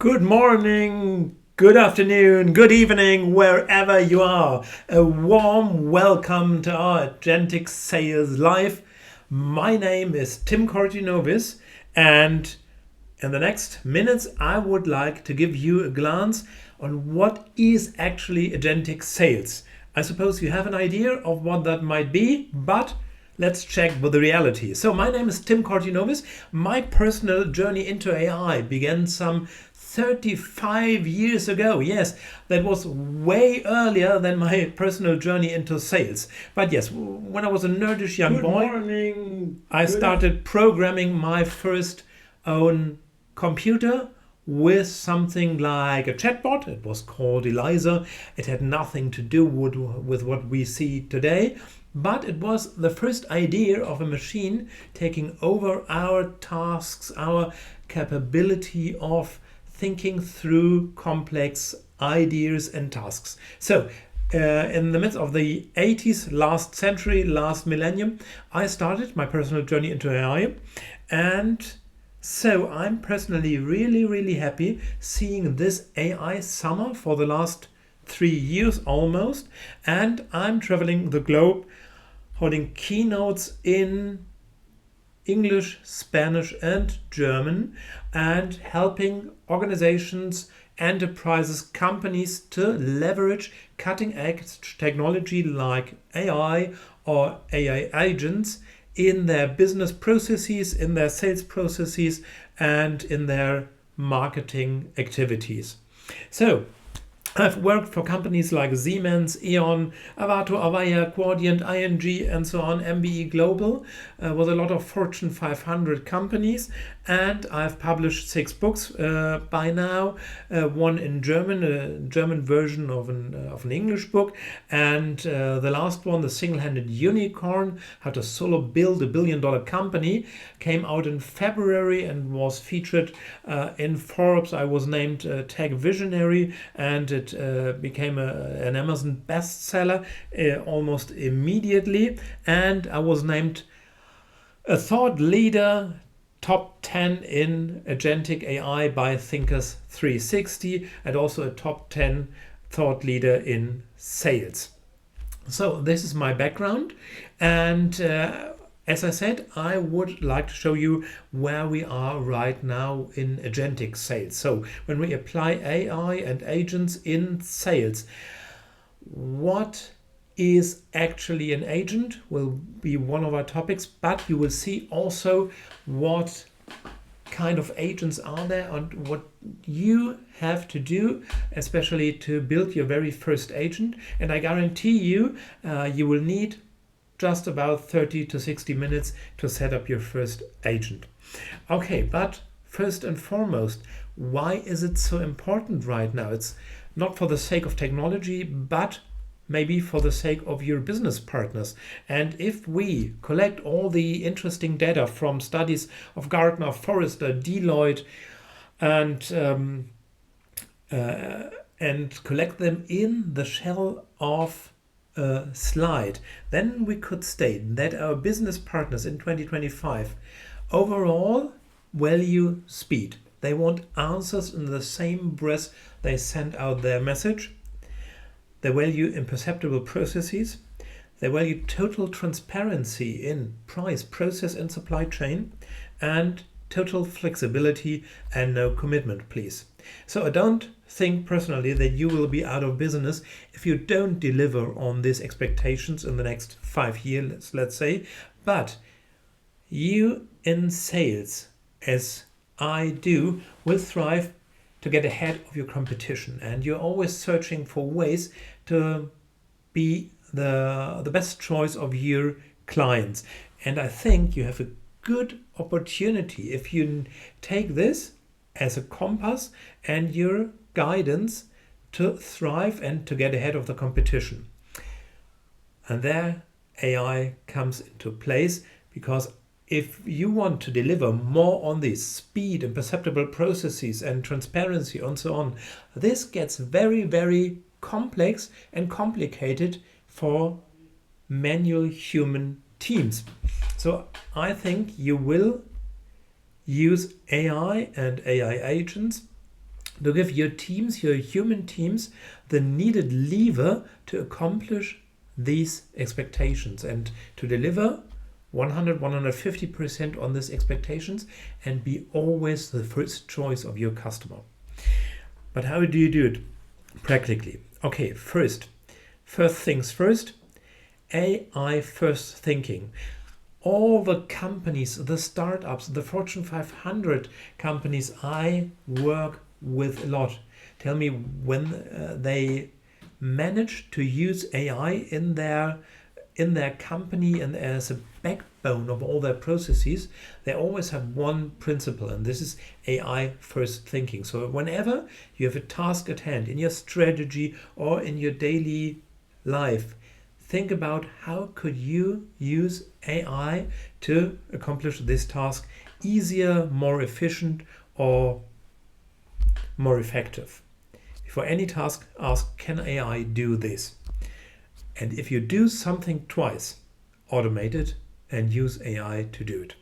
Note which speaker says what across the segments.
Speaker 1: Good morning, good afternoon, good evening, wherever you are. A warm welcome to our Agentic Sales Live. My name is Tim Cortinovis, and in the next minutes, I would like to give you a glance on what is actually Agentic Sales. I suppose you have an idea of what that might be, but let's check with the reality. So my name is Tim Cortinovis. My personal journey into AI began some 35 years ago. Yes, that was way earlier than my personal journey into sales. But yes, when I was a nerdish young boy, I started programming my first own computer with something like a chatbot. It was called Eliza. It had nothing to do with what we see today, but it was the first idea of a machine taking over our tasks, our capability of thinking through complex ideas and tasks. So in the midst of the 80s, last century, last millennium, I started my personal journey into AI. And so I'm personally really happy seeing this AI summer for the last 3 years almost. And I'm traveling the globe holding keynotes in English, Spanish, and German, and helping organizations, enterprises, companies to leverage cutting edge technology like AI or AI agents in their business processes, in their sales processes, and in their marketing activities. So, I've worked for companies like Siemens, E.ON, Avato, Avaya, Quadient, ING, and so on, MBE Global, with a lot of Fortune 500 companies. And I've published 6 books by now, one in German, a German version of an English book, and the last one, The Single-Handed Unicorn, How to Solo Build a Billion-Dollar Company, came out in February and was featured in Forbes. I was named Tech Visionary, and it became an Amazon bestseller almost immediately. And I was named a thought leader, top 10 in agentic AI by Thinkers 360, and also a top 10 thought leader in sales. So this is my background, and as I said, I would like to show you where we are right now in agentic sales. So when we apply AI and agents in sales, what is actually an agent will be one of our topics, but you will see also what kind of agents are there and what you have to do, especially to build your very first agent. And I guarantee you, you will need just about 30 to 60 minutes to set up your first agent. Okay, but first and foremost, why is it so important right now? It's not for the sake of technology, but maybe for the sake of your business partners. And if we collect all the interesting data from studies of Gartner, Forrester, Deloitte, and collect them in the shell of a slide, then we could state that our business partners in 2025 overall value speed. They want answers in the same breath they send out their message. They value imperceptible processes. They value total transparency in price, process, and supply chain, and total flexibility and no commitment, please. So I don't think personally that you will be out of business if you don't deliver on these expectations in the next 5 years, let's say. But you in sales, as I do, will thrive to get ahead of your competition, and you're always searching for ways to be the best choice of your clients. And I think you have a good opportunity if you take this as a compass and your guidance to thrive and to get ahead of the competition. And there AI comes into place, because if you want to deliver more on this speed and perceptible processes and transparency and so on, this gets very complex and complicated for manual human teams. So I think you will use AI and AI agents to give your teams, your human teams, the needed lever to accomplish these expectations and to deliver 150% on these expectations and be always the first choice of your customer. But how do you do it practically? Okay, first things first, AI first thinking. All the companies, the startups, the Fortune 500 companies I work with a lot tell me when they manage to use AI in their company and as a backbone of all their processes, they always have one principle, and this is AI first thinking. So whenever you have a task at hand in your strategy or in your daily life, think about how could you use AI to accomplish this task easier, more efficient, or more effective. For any task, ask, can AI do this? And if you do something twice, automate it and use AI to do it.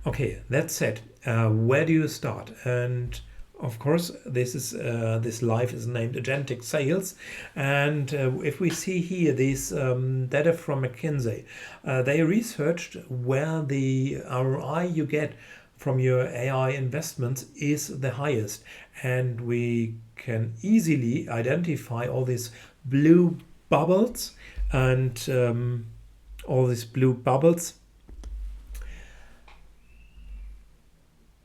Speaker 1: Okay, that said, where do you start? And of course, this live is named Agentic Sales. And if we see here this data from McKinsey, they researched where the ROI you get from your AI investments is the highest. And we can easily identify all these blue bubbles and all these blue bubbles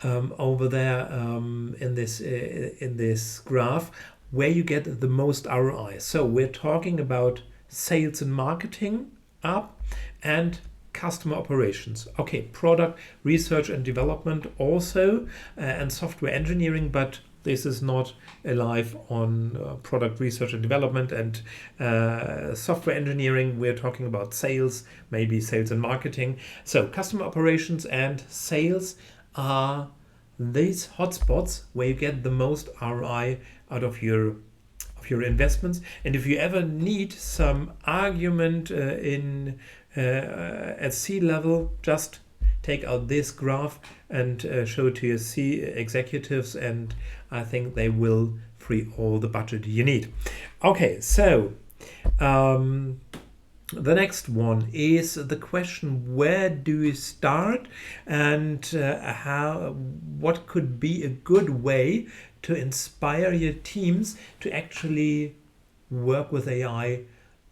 Speaker 1: over there in this graph where you get the most ROI. So we're talking about sales and marketing up and customer operations. Okay, product research and development also and software engineering, but this is not alive on product research and development and software engineering. We're talking about sales, maybe sales and marketing. So customer operations and sales are these hotspots where you get the most ROI out of your investments. And if you ever need some argument at C level, just take out this graph and show it to your C executives, and I think they will free all the budget you need. Okay, so the next one is the question, where do you start, and what could be a good way to inspire your teams to actually work with AI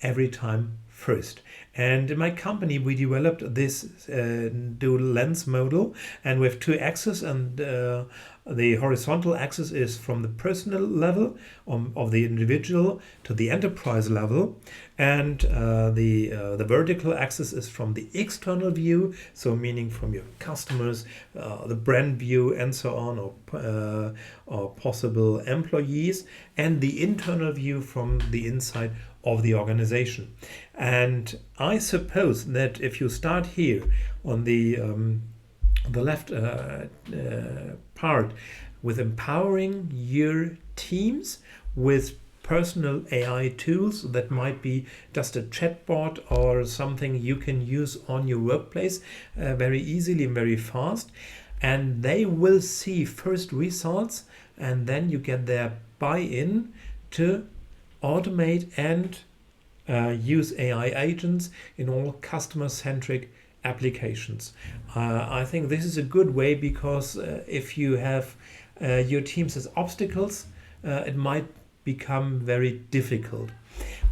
Speaker 1: every time first. And in my company, we developed this dual lens model, and we have two axes, and the horizontal axis is from the personal level of the individual to the enterprise level, and the vertical axis is from the external view, so meaning from your customers, the brand view, and so on, or possible employees, and the internal view from the inside of the organization. And I suppose that if you start here on the left part with empowering your teams with personal AI tools, that might be just a chatbot or something you can use on your workplace very easily and very fast, and they will see first results, and then you get their buy-in to automate and use AI agents in all customer-centric applications. I think this is a good way, because if you have your teams as obstacles, it might become very difficult.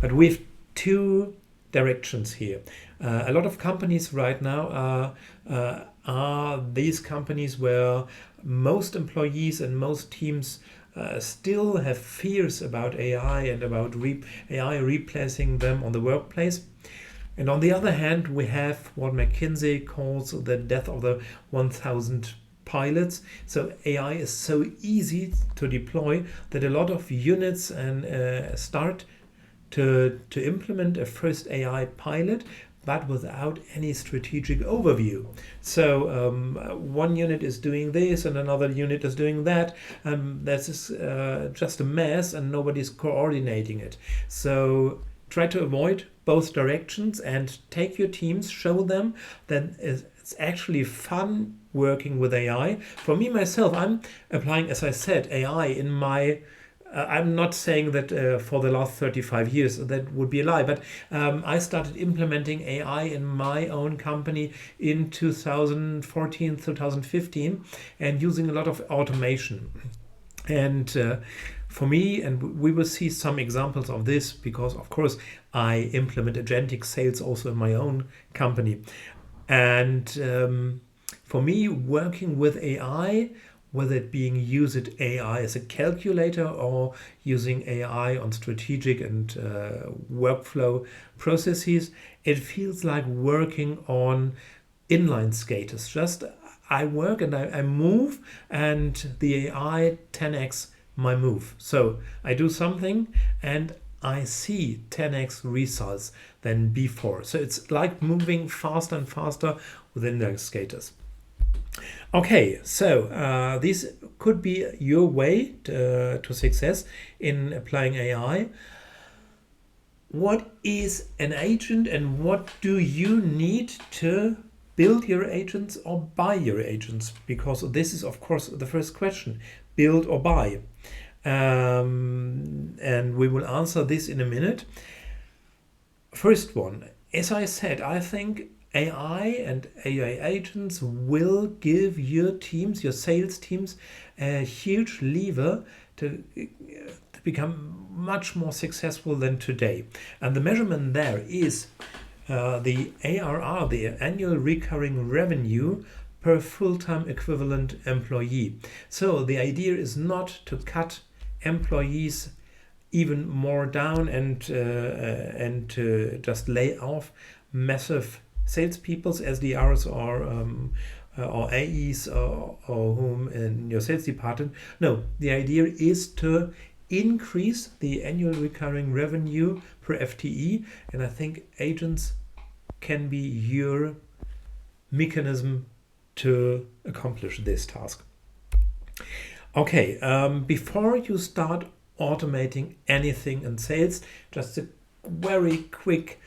Speaker 1: But we have two directions here. A lot of companies right now are these companies where most employees and most teams still have fears about AI and about AI replacing them on the workplace. And on the other hand, we have what McKinsey calls the death of the 1,000 pilots. So AI is so easy to deploy that a lot of units and start to implement a first AI pilot, but without any strategic overview. So one unit is doing this and another unit is doing that. This is just a mess and nobody's coordinating it. So try to avoid both directions and take your teams, show them that it's actually fun working with AI. For me, myself, I'm applying, as I said, AI in my I'm not saying that for the last 35 years, that would be a lie, but I started implementing AI in my own company in 2014, 2015, and using a lot of automation. And for me, and we will see some examples of this because, of course, I implement agentic sales also in my own company. And for me, working with AI, whether it being using AI as a calculator or using AI on strategic and workflow processes, it feels like working on inline skaters. Just I work and I move, and the AI 10x my move. So I do something and I see 10x results than before. So it's like moving faster and faster with inline skaters. Okay, so this could be your way to success in applying AI. What is an agent and what do you need to build your agents or buy your agents? Because this is, of course, the first question, build or buy. And we will answer this in a minute. First one, as I said, I think AI and AI agents will give your teams, your sales teams, a huge lever to become much more successful than today. And the measurement there is the ARR, the annual recurring revenue per full-time equivalent employee. So the idea is not to cut employees even more down and to just lay off massive salespeople, SDRs or AEs or whom in your sales department. No, the idea is to increase the annual recurring revenue per FTE, and I think agents can be your mechanism to accomplish this task. Okay, before you start automating anything in sales, just a very quick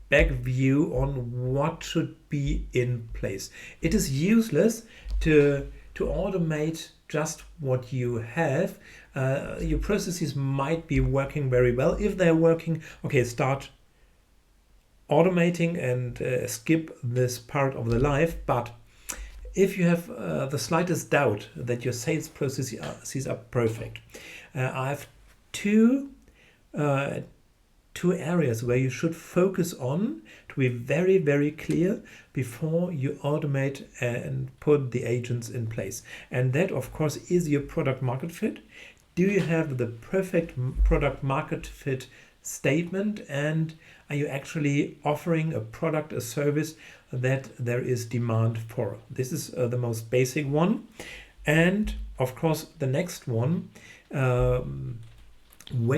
Speaker 1: back view on what should be in place. It is useless to automate just what you have. Your processes might be working very well. If they're working, okay, start automating and skip this part of the life. But if you have the slightest doubt that your sales processes are perfect, I have two areas where you should focus on to be very, very clear before you automate and put the agents in place. And that, of course, is your product market fit. Do you have the perfect product market fit statement? And are you actually offering a product, a service that there is demand for? This is the most basic one. And of course, the next one, when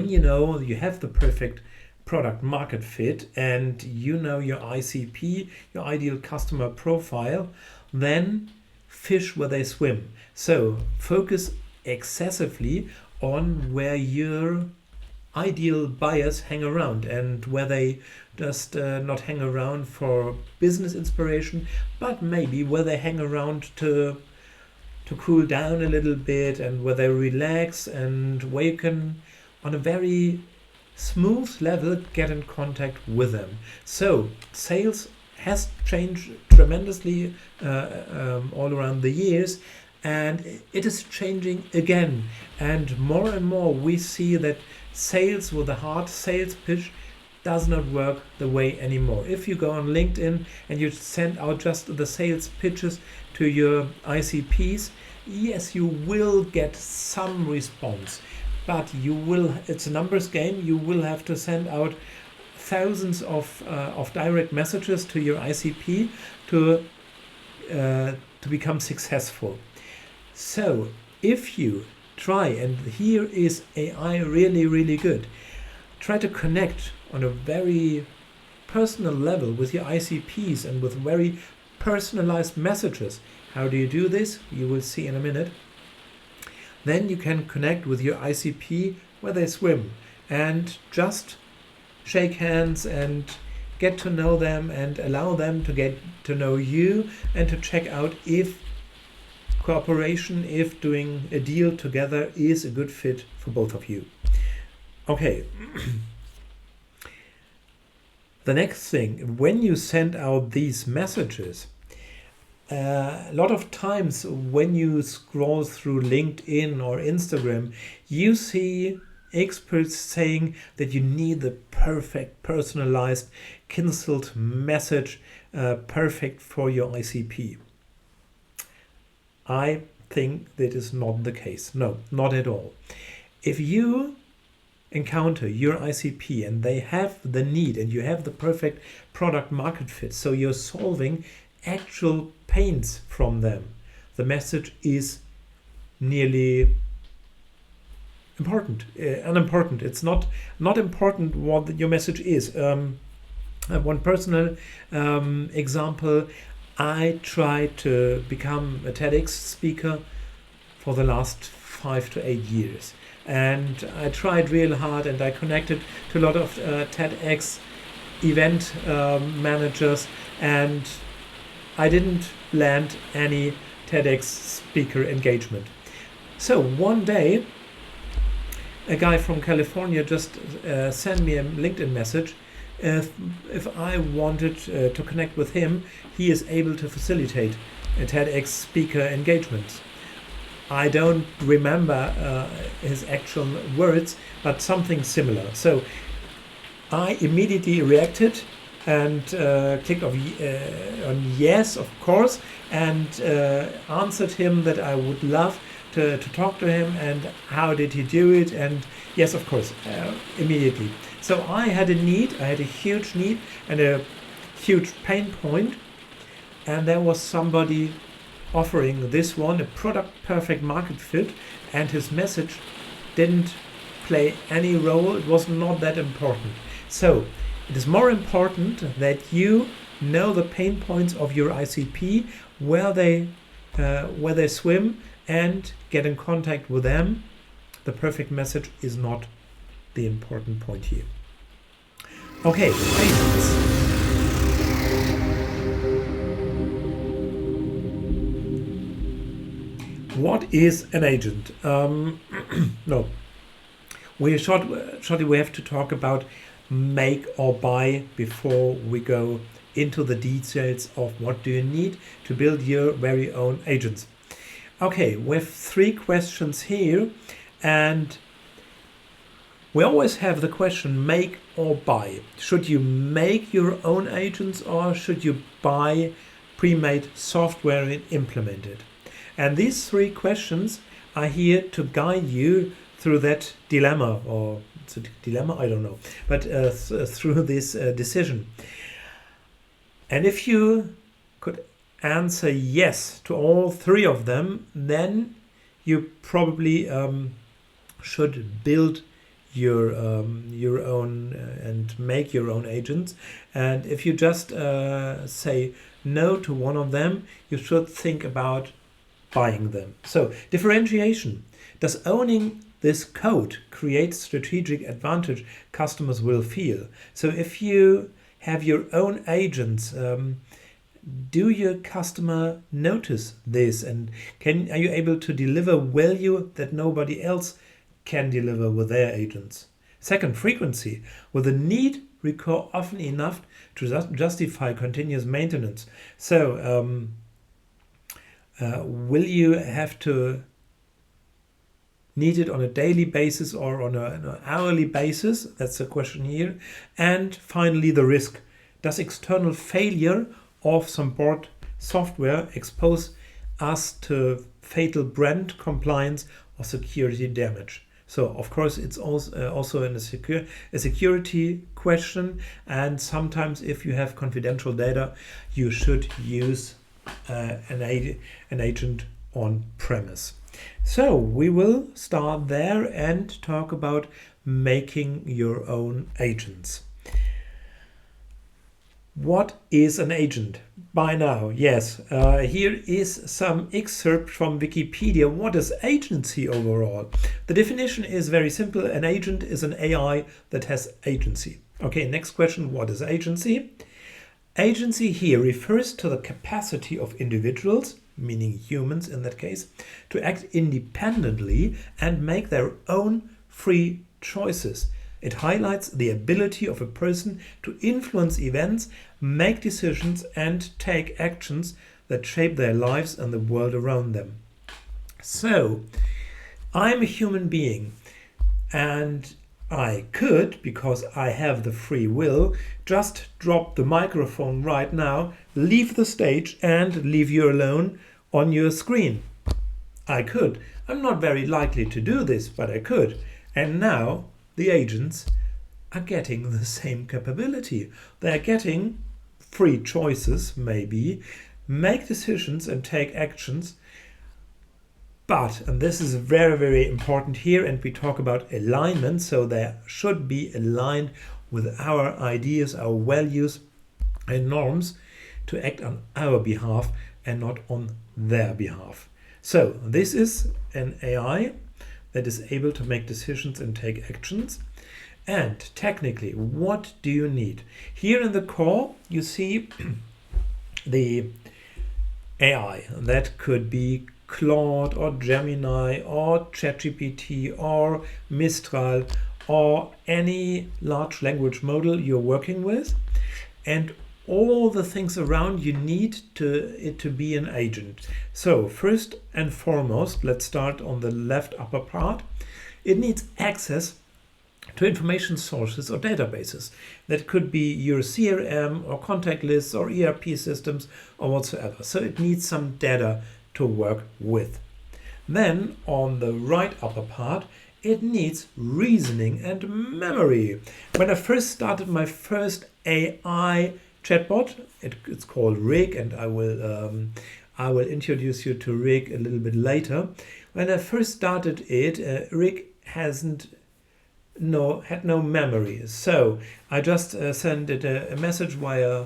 Speaker 1: you know you have the perfect product market fit and you know your ICP, your ideal customer profile, then fish where they swim. So focus excessively on where your ideal buyers hang around and where they just not hang around for business inspiration, but maybe where they hang around to cool down a little bit and where they relax and where you can, on a very smooth level, get in contact with them. So sales has changed tremendously all around the years, and it is changing again. And more we see that sales with a hard sales pitch does not work the way anymore. If you go on LinkedIn and you send out just the sales pitches to your ICPs, yes, you will get some response, but you will, it's a numbers game. You will have to send out thousands of direct messages to your ICP to become successful. So if you try, and here is AI really, really good, try to connect on a very personal level with your ICPs and with very personalized messages. How do you do this? You will see in a minute. Then you can connect with your ICP where they swim and just shake hands and get to know them and allow them to get to know you, and to check out if cooperation, if doing a deal together is a good fit for both of you. Okay. The next thing, when you send out these messages, a lot of times when you scroll through LinkedIn or Instagram, you see experts saying that you need the perfect personalized cancelled message, perfect for your ICP. I think that is not the case. No, not at all. If you encounter your ICP and they have the need and you have the perfect product market fit, so you're solving actual pains from them, the message is nearly unimportant. It's not important what your message is. One personal example, I tried to become a TEDx speaker for the last 5 to 8 years. And I tried real hard, and I connected to a lot of TEDx event managers, and I didn't land any TEDx speaker engagement. So one day, a guy from California just sent me a LinkedIn message. If I wanted to connect with him, he is able to facilitate a TEDx speaker engagement. I don't remember his actual words, but something similar. So I immediately reacted and clicked on yes, of course, and answered him that I would love to talk to him and how did he do it, and yes, of course, immediately. So I had a huge need and a huge pain point, and there was somebody offering this one, a product perfect market fit, and his message didn't play any role. It was not that important. So it is more important that you know the pain points of your ICP, where they swim, and get in contact with them. The perfect message is not the important point here. Okay, agents. What is an agent? No, shortly we have to talk about make or buy before we go into the details of what do you need to build your very own agents. Okay, we have 3 questions here, and we always have the question make or buy. Should you make your own agents, or should you buy pre-made software and implement it? And these 3 questions are here to guide you through that dilemma, or it's a dilemma, I don't know, but through this decision. And if you could answer yes to all 3 of them, then you probably should build your own and make your own agents. And if you just say no to one of them, you should think about buying them. So differentiation. Does owning this code create strategic advantage customers will feel? So if you have your own agents, do your customer notice this, and are you able to deliver value that nobody else can deliver with their agents? Second, frequency. Will the need recur often enough to justify continuous maintenance? So will you have to need it on a daily basis or on an hourly basis? That's the question here. And finally, the risk. Does external failure of some board software expose us to fatal brand compliance or security damage? So of course it's also a security question, and sometimes if you have confidential data, you should use an agent on premise. So we will start there and talk about making your own agents. What is an agent? By now, yes, here is some excerpt from Wikipedia. What is agency overall? The definition is very simple. An agent is an AI that has agency. Okay, next question, what is agency? Agency here refers to the capacity of individuals, meaning humans in that case, to act independently and make their own free choices. It highlights the ability of a person to influence events, make decisions, and take actions that shape their lives and the world around them. So, I'm a human being, and I could, because I have the free will, just drop the microphone right now, leave the stage, and leave you alone on your screen. I could. I'm not very likely to do this, but I could. And now the agents are getting the same capability. They're getting free choices, maybe, make decisions and take actions. But, and this is very, very important here, and we talk about alignment, so they should be aligned with our ideas, our values and norms to act on our behalf and not on their behalf. So this is an AI that is able to make decisions and take actions. And technically, what do you need? Here in the core, you see the AI. That could be Claude or Gemini or ChatGPT or Mistral or any large language model you're working with, and all the things around you need it to be an agent. So first and foremost, let's start on the left upper part. It needs access to information sources or databases. That could be your CRM or contact lists or ERP systems or whatsoever. So it needs some data to work with. Then on the right upper part, it needs reasoning and memory. When I first started my first AI chatbot, it's called Rig, and I will introduce you to Rig a little bit later. When I first started it, Rig had no memory, so I just sent it a message via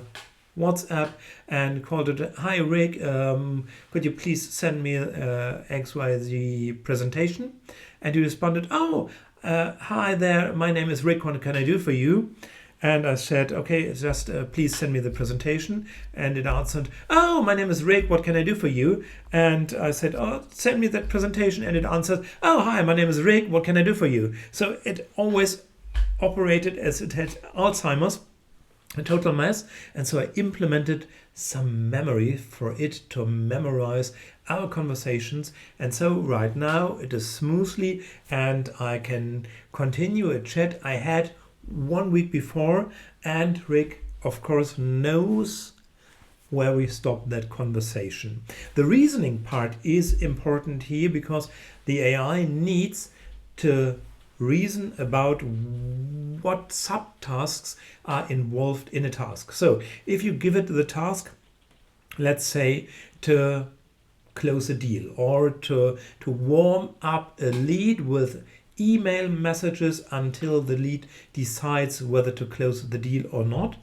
Speaker 1: WhatsApp and called it, "Hi Rig, could you please send me XYZ presentation?" And he responded, "Oh, hi there, my name is Rick, what can I do for you?" And I said, "Okay, just please send me the presentation." And it answered, "Oh, my name is Rick, what can I do for you?" And I said, "Oh, send me that presentation." And it answered, "Oh, hi, my name is Rick, what can I do for you?" So it always operated as it had Alzheimer's, a total mess. And so I implemented some memory for it to memorize our conversations. And so right now it is smoothly, and I can continue a chat I had 1 week before, and Rick of course knows where we stopped that conversation. The reasoning part is important here because the AI needs to reason about what subtasks are involved in a task. So if you give it the task, let's say to close a deal or to warm up a lead with email messages until the lead decides whether to close the deal or not,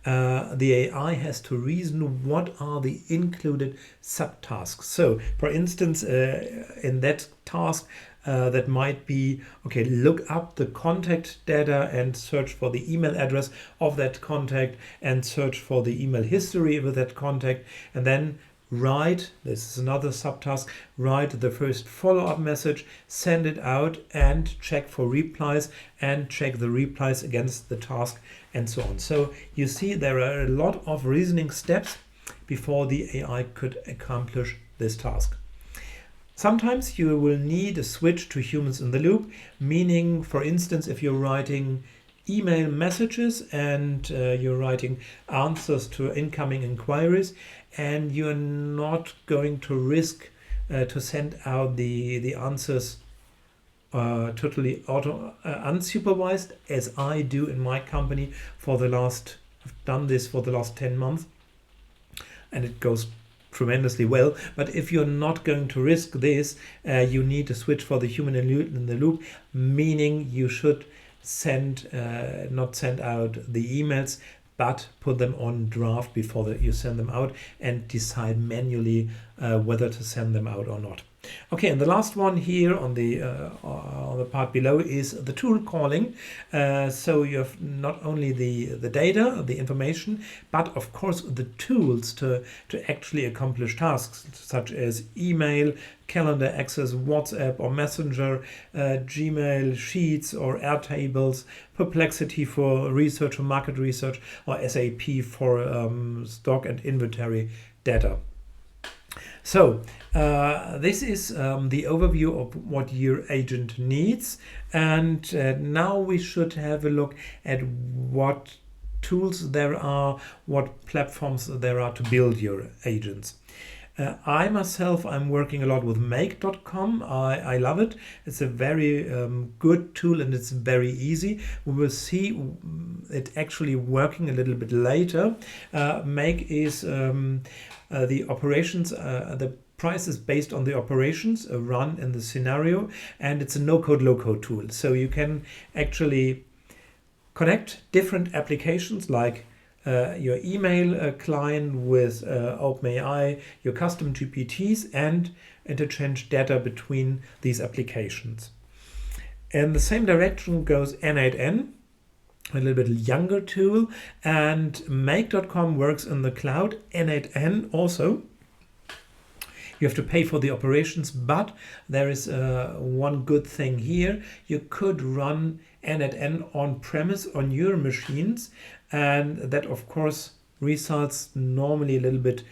Speaker 1: the AI has to reason what are the included subtasks. So for instance, in that task, that might be, okay, look up the contact data and search for the email address of that contact and search for the email history with that contact, and then write, this is another subtask, write the first follow-up message, send it out and check for replies and check the replies against the task and so on. So you see there are a lot of reasoning steps before the AI could accomplish this task. Sometimes you will need a switch to humans in the loop, meaning, for instance, if you're writing email messages and you're writing answers to incoming inquiries, and you're not going to risk to send out the answers totally unsupervised, as I do in my company I've done this for the last 10 months, and it goes tremendously well. But if you're not going to risk this, you need to switch for the human in the loop, meaning you should not send out the emails, but put them on draft before you send them out and decide manually whether to send them out or not. Okay, and the last one here on the part below is the tool calling. So you have not only the data, the information, but of course the tools to actually accomplish tasks such as email, calendar access, WhatsApp or Messenger, Gmail, Sheets or Airtables, Perplexity for research or market research, or SAP for stock and inventory data. So this is the overview of what your agent needs, and now we should have a look at what tools there are, what platforms there are to build your agents. I myself, I'm working a lot with make.com. I love it. It's a very good tool and it's very easy. We will see it actually working a little bit later. Make is the operations, the price is based on the operations run in the scenario, and it's a no-code, low-code tool. So you can actually connect different applications like your email client with OpenAI, your custom GPTs, and interchange data between these applications. In the same direction goes N8N, a little bit younger tool, and make.com works in the cloud. N8N also. You have to pay for the operations, but there is one good thing here. You could run N8N on premise on your machines, and that of course results normally a little bit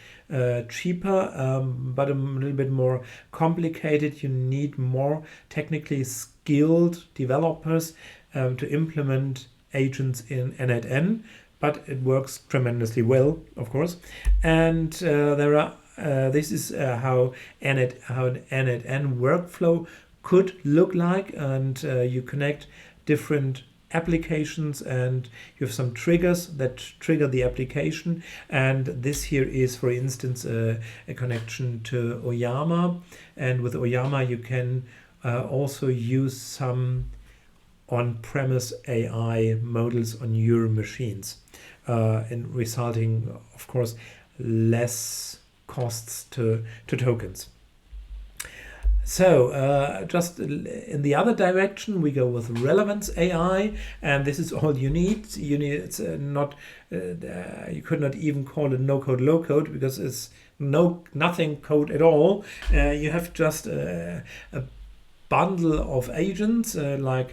Speaker 1: cheaper, but a little bit more complicated. You need more technically skilled developers to implement agents in N8N, but it works tremendously well, of course. And there are this is how an N8N workflow could look like, and you connect different applications and you have some triggers that trigger the application. And this here is, for instance, a connection to Oyama, and with Oyama you can also use some on-premise AI models on your machines, and resulting, of course, less costs to tokens. So just in the other direction, we go with relevance AI, and this is all you need. It's not you could not even call it no code, low code, because it's nothing code at all. You have just a bundle of agents like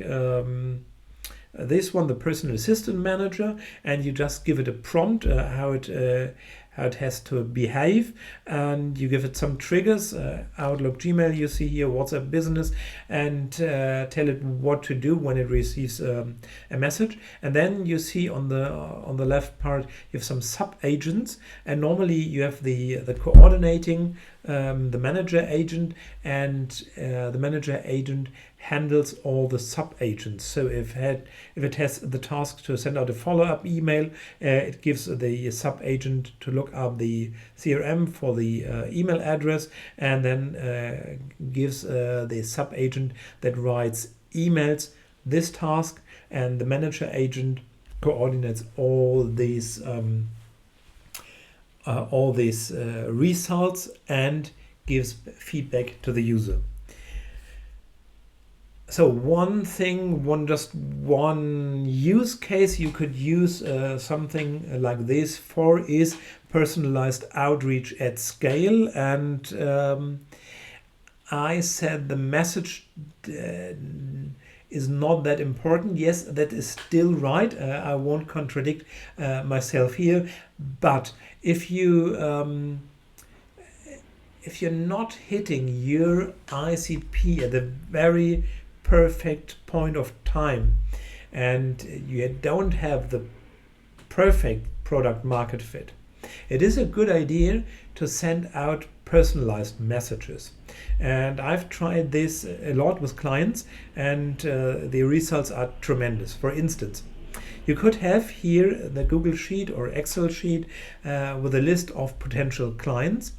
Speaker 1: this one, the personal assistant manager, and you just give it a prompt how it has to behave, and you give it some triggers, Outlook, Gmail, you see here, WhatsApp Business, and tell it what to do when it receives a message. And then you see on the left part you have some sub agents, and normally you have the coordinating, the manager agent, and the manager agent handles all the sub agents. So if it has the task to send out a follow-up email, it gives the sub agent to look up the CRM for the email address, and then gives the sub agent that writes emails this task, and the manager agent coordinates all these results and gives feedback to the user. So one use case you could use something like this for is personalized outreach at scale. And I said the message is not that important. Yes, that is still right. I won't contradict myself here. But if you're not hitting your ICP at the very perfect point of time, and you don't have the perfect product market fit, it is a good idea to send out personalized messages. And I've tried this a lot with clients, and the results are tremendous. For instance, you could have here the Google Sheet or Excel sheet with a list of potential clients,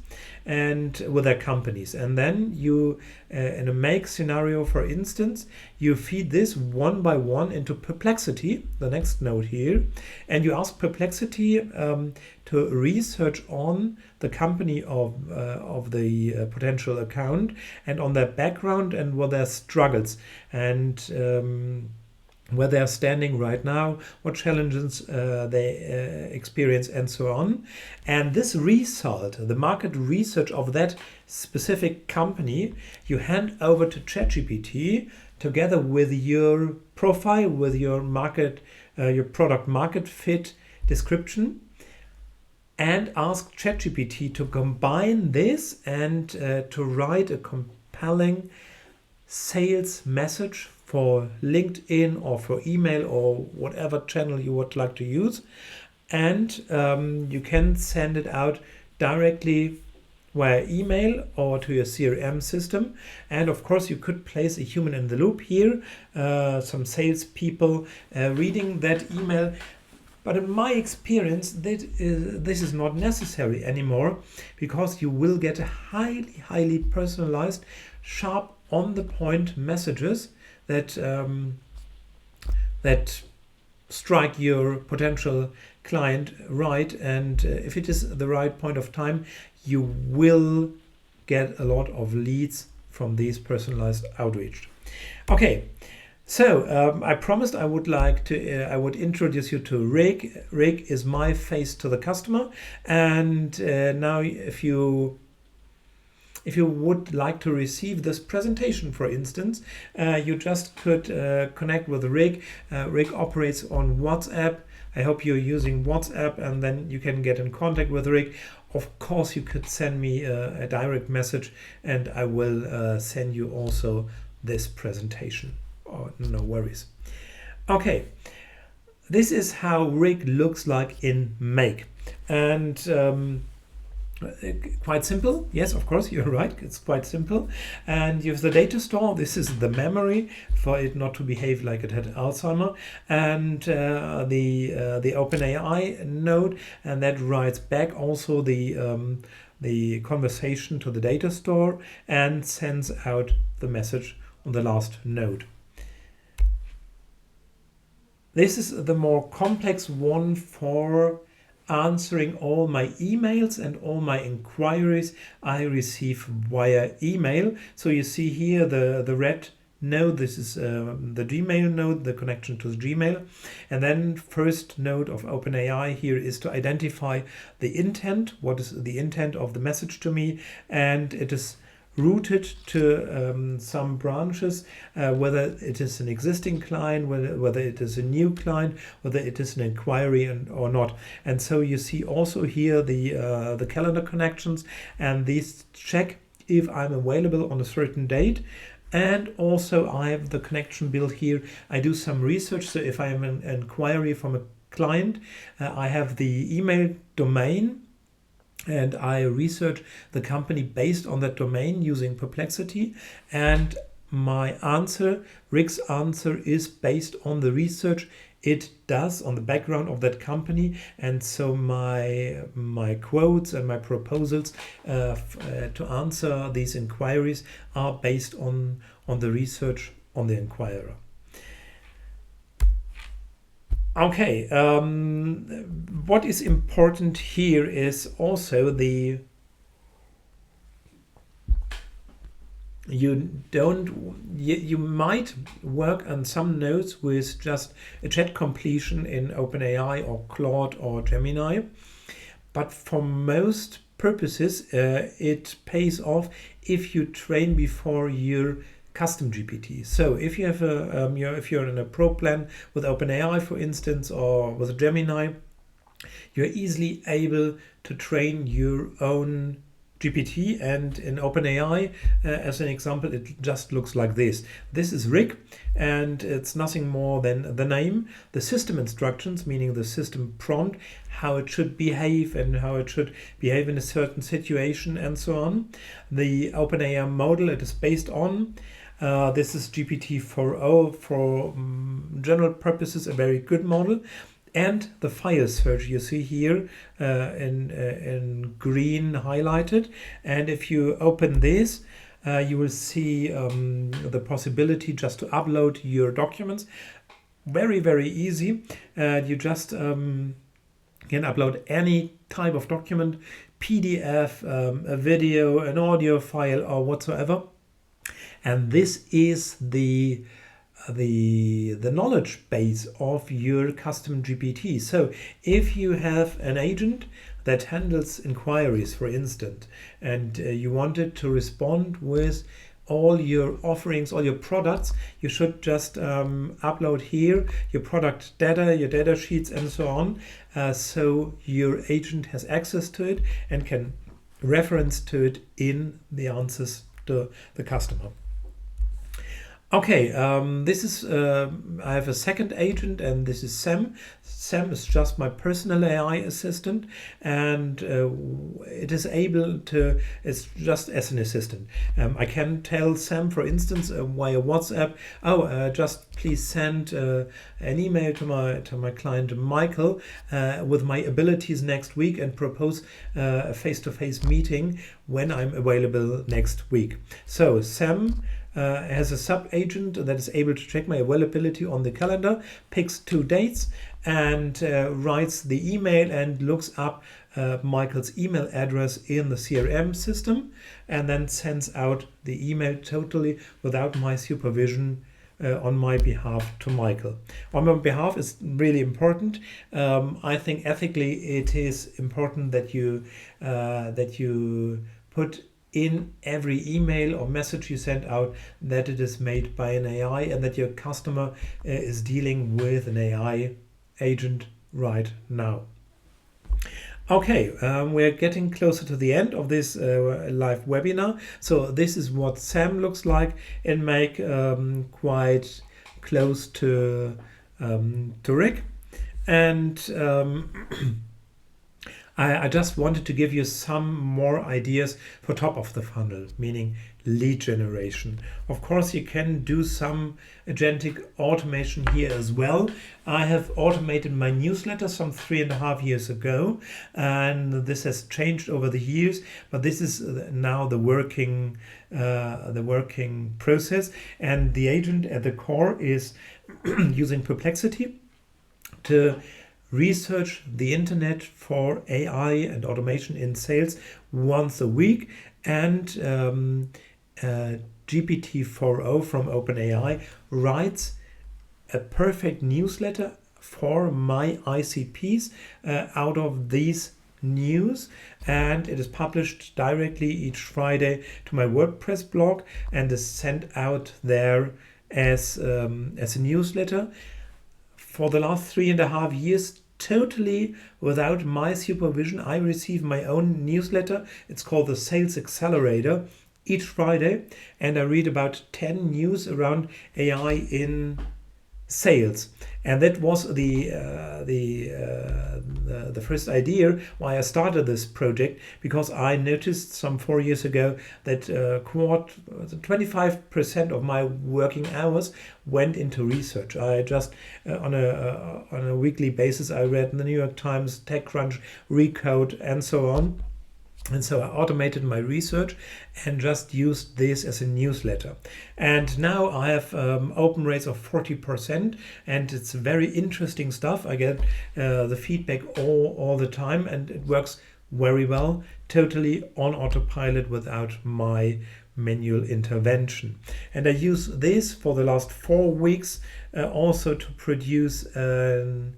Speaker 1: and with their companies. And then you, in a make scenario, for instance, you feed this one by one into Perplexity, the next node here, and you ask Perplexity to research on the company of the potential account and on their background and what their struggles and where they're standing right now, what challenges they experience, and so on. And this result, the market research of that specific company, you hand over to ChatGPT together with your profile, with your market, your product market fit description, and ask ChatGPT to combine this and to write a compelling sales message for LinkedIn or for email or whatever channel you would like to use. And you can send it out directly via email or to your CRM system. And of course, you could place a human in the loop here, some salespeople reading that email. But in my experience, this is not necessary anymore, because you will get a highly personalized, sharp, on-the-point messages that strike your potential client right. And if it is the right point of time, you will get a lot of leads from these personalized outreach. Okay. So I promised I would introduce you to Rig. Rig is my face to the customer, and now if you would like to receive this presentation, for instance, you just could connect with Rig. Rig operates on WhatsApp. I hope you're using WhatsApp, and then you can get in contact with Rig. Of course, you could send me a direct message, and I will send you also this presentation. Oh, no worries. Okay, this is how Rig looks like in Make, and quite simple. Yes, of course, you're right. It's quite simple. And you have the data store. This is the memory for it not to behave like it had Alzheimer, and the OpenAI node, and that writes back also the conversation to the data store and sends out the message on the last node. This is the more complex one for answering all my emails and all my inquiries I receive via email. So you see here the red node. This is the Gmail node, the connection to the Gmail. And then first node of OpenAI here is to identify the intent. What is the intent of the message to me? And it is routed to some branches, whether it is an existing client, whether it is a new client, whether it is an inquiry or not. And so you see also here the calendar connections, and these check if I'm available on a certain date. And also I have the connection built here. I do some research. So if I am an inquiry from a client, I have the email domain, and I research the company based on that domain using Perplexity. And my answer, Rig's answer, is based on the research it does on the background of that company. And so my quotes and my proposals to answer these inquiries are based on the research on the inquirer. Okay, what is important here is also you might work on some nodes with just a chat completion in OpenAI or Claude or Gemini, but for most purposes it pays off if you train before your custom GPT. So if you have if you're in a pro plan with OpenAI, for instance, or with Gemini, you're easily able to train your own GPT. And in OpenAI, as an example, it just looks like this. This is Rig, and it's nothing more than the name, the system instructions, meaning the system prompt, how it should behave and how it should behave in a certain situation, and so on. The OpenAI model it is based on. This is GPT-4o for general purposes, a very good model. and the file search you see here in green highlighted. And if you open this, you will see the possibility just to upload your documents. Very, very easy. You just can upload any type of document, PDF, a video, an audio file, or whatsoever. And this is the knowledge base of your custom GPT. So if you have an agent that handles inquiries, for instance, and you wanted to respond with all your offerings, all your products, you should just upload here your product data, your data sheets, and so on. So your agent has access to it and can reference to it in the answers to the customer. Okay, this is, I have a second agent, and this is Sam. Sam is just my personal AI assistant, and it is able to, it's just as an assistant. I can tell Sam, for instance, via WhatsApp, just please send an email to my client Michael with my abilities next week and propose a face-to-face meeting when I'm available next week. So Sam has a sub-agent that is able to check my availability on the calendar, picks 2 dates, and writes the email and looks up Michael's email address in the CRM system, and then sends out the email totally without my supervision on my behalf to Michael. On my behalf is really important. I think ethically it is important that you put in every email or message you send out that it is made by an AI and that your customer is dealing with an AI agent right now. Okay, we're getting closer to the end of this live webinar. So this is what Sam looks like in Make, quite close to Rick. And I just wanted to give you some more ideas for top of the funnel, meaning lead generation. Of course, you can do some agentic automation here as well. I have automated my newsletter some 3.5 years ago, and this has changed over the years, but this is now the working process. And the agent at the core is using Perplexity to research the internet for AI and automation in sales once a week, and GPT-4o from OpenAI writes a perfect newsletter for my ICPs out of these news, and it is published directly each Friday to my WordPress blog and is sent out there as a newsletter. For the last 3.5 years, totally without my supervision, I receive my own newsletter. It's called the Sales Accelerator each Friday, and I read about 10 news around AI in sales. And that was the first idea why I started this project, because I noticed some 4 years ago that 25% of my working hours went into research. I just on a weekly basis I read the New York Times, TechCrunch, Recode, and so on. And so I automated my research and just used this as a newsletter. And now I have open rates of 40%, and it's very interesting stuff. I get the feedback all the time, and it works very well, totally on autopilot without my manual intervention. And I use this for the last 4 weeks also to produce an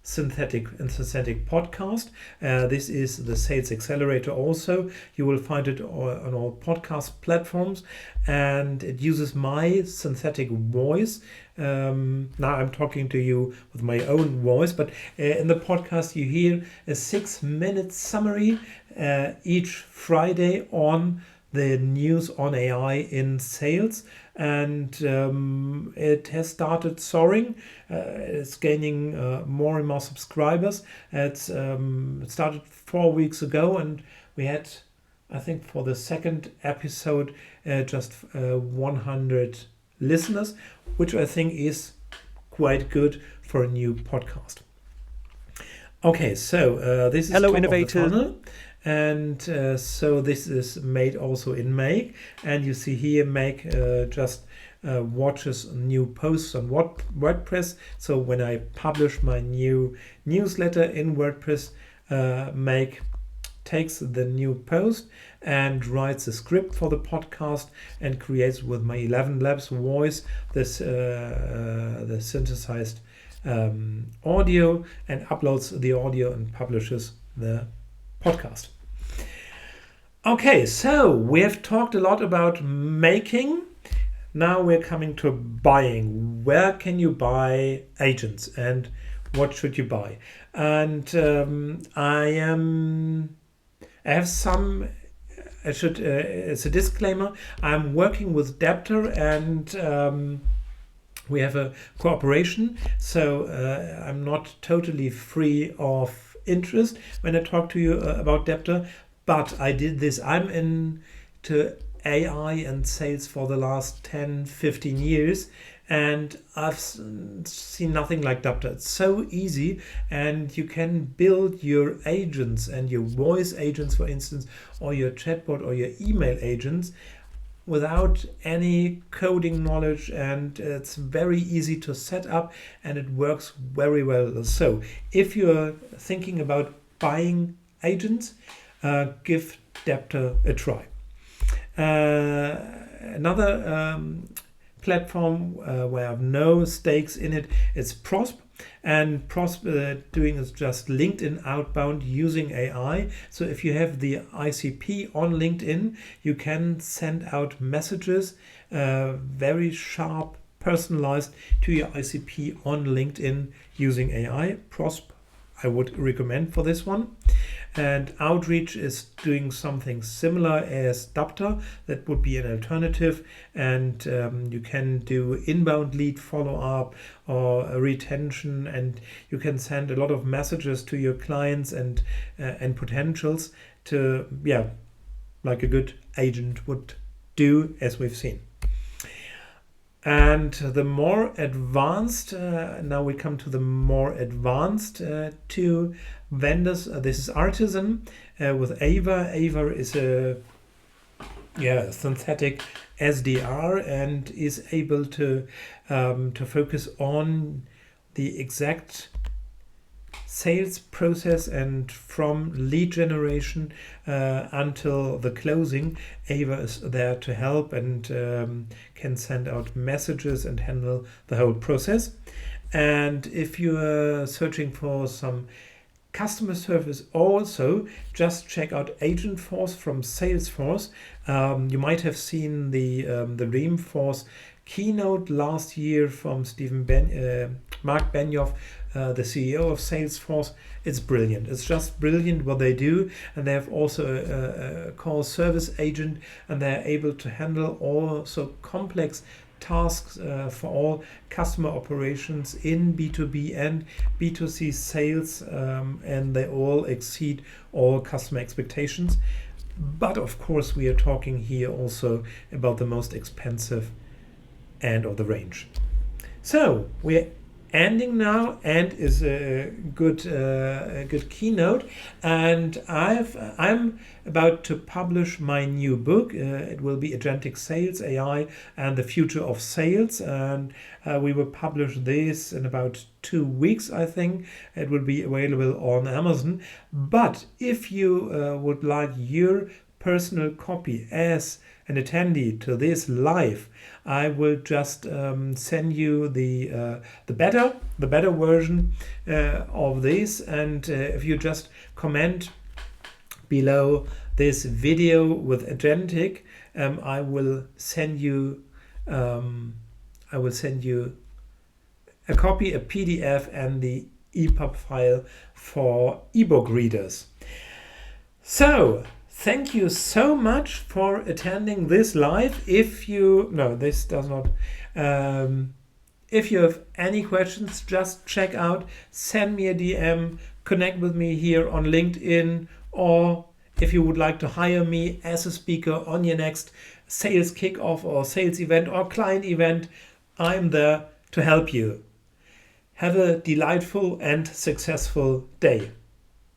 Speaker 1: synthetic podcast. This is the Sales Accelerator also. You will find it on all podcast platforms, and it uses my synthetic voice. Now I'm talking to you with my own voice, but in the podcast you hear a 6-minute summary each Friday on the news on AI in sales, and it has started soaring. It's gaining more and more subscribers. It started 4 weeks ago, and we had, I think, for the second episode just 100 listeners, which I think is quite good for a new podcast. Okay, so this is
Speaker 2: Hello,
Speaker 1: top of the
Speaker 2: innovators.
Speaker 1: funnel, and so this is made also in Make, and you see here Make just watches new posts on WordPress. So when I publish my new newsletter in WordPress, Make takes the new post and writes a script for the podcast and creates with my 11 Labs voice this the synthesized audio and uploads the audio and publishes the podcast. Okay, so we have talked a lot about making. Now we're coming to buying. Where can you buy agents and what should you buy? And I have some. It's a disclaimer. I'm working with Debtor and we have a cooperation, so I'm not totally free of interest when I talk to you about Debtor, but I did this. I'm into AI and sales for the last 10-15 years, and I've seen nothing like Debtor. It's so easy, and you can build your agents and your voice agents, for instance, or your chatbot or your email agents without any coding knowledge, and it's very easy to set up and it works very well. So if you're thinking about buying agents, give Debtor a try. Another platform where I have no stakes in it is Prosp. And Prosp doing is just LinkedIn outbound using AI. So if you have the ICP on LinkedIn, you can send out messages very sharp, personalized to your ICP on LinkedIn using AI. Prosp I would recommend for this one. And Outreach is doing something similar as Dapta. That would be an alternative. And you can do inbound lead follow-up or a retention, and you can send a lot of messages to your clients and potentials to, like a good agent would do, as we've seen. And the more advanced, now we come to the more advanced two vendors. This is Artisan with Ava. Ava is a synthetic SDR and is able to focus on the exact sales process, and from lead generation until the closing, Ava is there to help and can send out messages and handle the whole process. And if you are searching for some customer service also, just check out Agentforce from Salesforce. You might have seen the Dreamforce keynote last year from Mark Benioff, the CEO of Salesforce. It's brilliant. It's just brilliant what they do. And they have also a call service agent, and they're able to handle also complex tasks for all customer operations in B2B and B2C sales, and they all exceed all customer expectations. But of course, we are talking here also about the most expensive end of the range. So we're ending now, and is a good keynote, and I'm about to publish my new book. It will be Agentic Sales, AI and the Future of Sales, and we will publish this in about 2 weeks, I think. It will be available on Amazon. But if you would like your personal copy as an attendee to this live, I will just send you the better version of this, and if you just comment below this video with Agentic, I will send you a copy, a PDF, and the EPUB file for ebook readers. So thank you so much for attending this live. If you if you have any questions, just check out, send me a DM, connect with me here on LinkedIn, or if you would like to hire me as a speaker on your next sales kickoff or sales event or client event, I'm there to help you. Have a delightful and successful day.